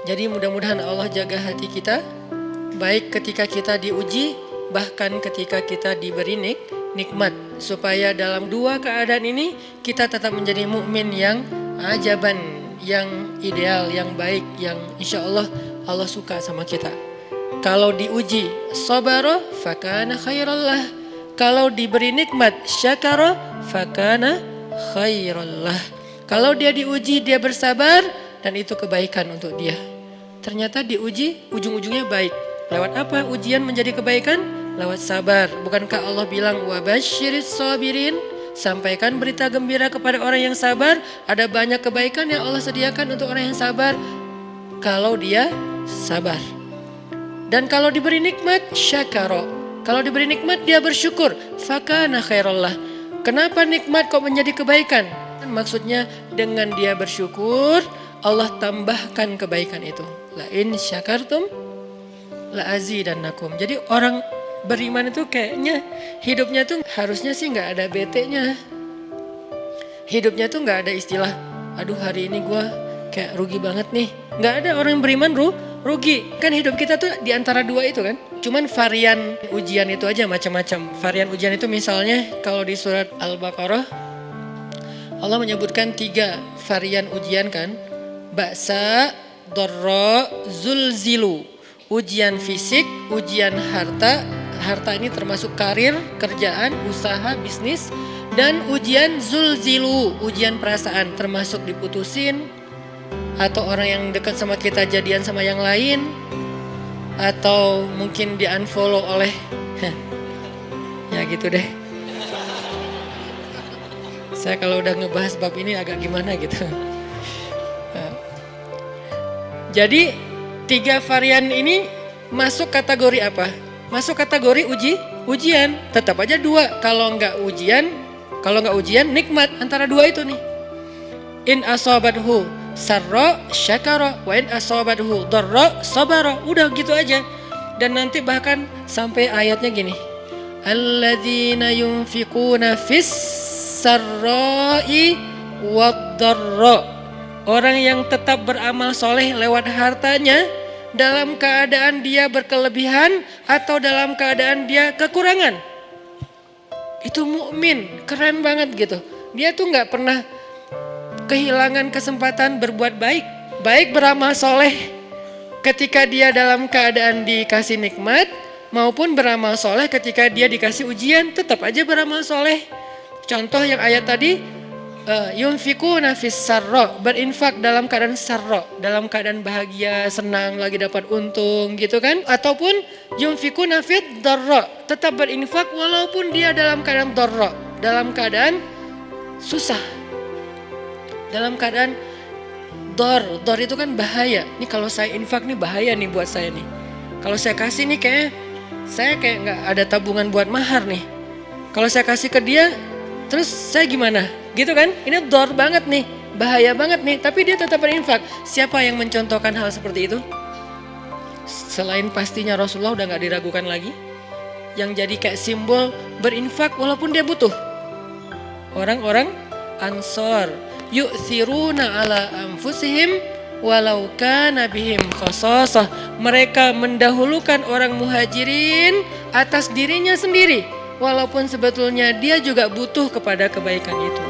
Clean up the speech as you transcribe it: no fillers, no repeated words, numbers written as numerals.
Jadi mudah-mudahan Allah jaga hati kita, baik ketika kita diuji, bahkan ketika kita diberi nikmat, supaya dalam dua keadaan ini kita tetap menjadi mukmin yang ajaban, yang ideal, yang baik, yang insya Allah Allah suka sama kita. Kalau diuji sabara fakana khairallah, kalau diberi nikmat syakara fakana khairallah. Kalau dia diuji dia bersabar dan itu kebaikan untuk dia. Ternyata diuji ujung-ujungnya baik. Lewat apa ujian menjadi kebaikan? Lewat sabar. Bukankah Allah bilang wabasyiris sabirin? Sampaikan berita gembira kepada orang yang sabar. Ada banyak kebaikan yang Allah sediakan untuk orang yang sabar kalau dia sabar. Dan kalau diberi nikmat syakara. Kalau diberi nikmat dia bersyukur. Fakana khairallah. Kenapa nikmat kok menjadi kebaikan? Maksudnya dengan dia bersyukur Allah tambahkan kebaikan itu. La in syakartum la azidannakum. Jadi orang beriman itu kayaknya hidupnya tuh harusnya sih nggak ada bete-nya. Hidupnya tuh nggak ada istilah, aduh hari ini gue kayak rugi banget nih. Nggak ada orang yang beriman rugi. Kan hidup kita tuh di antara dua itu kan. Cuman varian ujian itu aja macam-macam. Varian ujian itu misalnya kalau di surat Al-Baqarah Allah menyebutkan 3 varian ujian kan. Ba'sa, dharra, zulzilu. Ujian fisik, ujian harta. Harta ini termasuk karir, kerjaan, usaha, bisnis. Dan ujian zulzilu, ujian perasaan termasuk diputusin. Atau orang yang dekat sama kita jadian sama yang lain. Atau mungkin di unfollow oleh ya gitu deh. Saya kalau udah ngebahas bab ini agak gimana gitu. Jadi 3 varian ini masuk kategori apa? Masuk kategori ujian. Tetap aja 2. Kalau nggak ujian nikmat, antara 2 itu nih. In asabathu sarra syakara wa in asabathu dharra sabara. Udah gitu aja. Dan nanti bahkan sampai ayatnya gini. Alladzina yunfiquna fis sarra'i wad dharra. Orang yang tetap beramal soleh lewat hartanya dalam keadaan dia berkelebihan atau dalam keadaan dia kekurangan. Itu mukmin, keren banget gitu. Dia tuh nggak pernah kehilangan kesempatan berbuat baik. Baik beramal soleh ketika dia dalam keadaan dikasih nikmat maupun beramal soleh ketika dia dikasih ujian, tetap aja beramal soleh. Contoh yang ayat tadi. Yunfikuna fis sarra, berinfak dalam keadaan sarra, dalam keadaan bahagia, senang, lagi dapat untung gitu kan. Ataupun yunfikuna fit dharra, tetap berinfak walaupun dia dalam keadaan dharra, dalam keadaan susah. Dalam keadaan dor itu kan bahaya. Ini kalau saya infak nih bahaya nih buat saya nih. Kalau saya kasih nih saya kayak nggak ada tabungan buat mahar nih. Kalau saya kasih ke dia, terus saya gimana? Gitu kan? Ini dor banget nih, bahaya banget nih. Tapi dia tetap berinfak. Siapa yang mencontohkan hal seperti itu? Selain pastinya Rasulullah udah gak diragukan lagi. Yang jadi kayak simbol berinfak walaupun dia butuh. Orang-orang Ansor. Yu'thiruna ala anfusihim walau kana bihim khasasah. Mereka mendahulukan orang muhajirin atas dirinya sendiri. Walaupun sebetulnya dia juga butuh kepada kebaikan itu.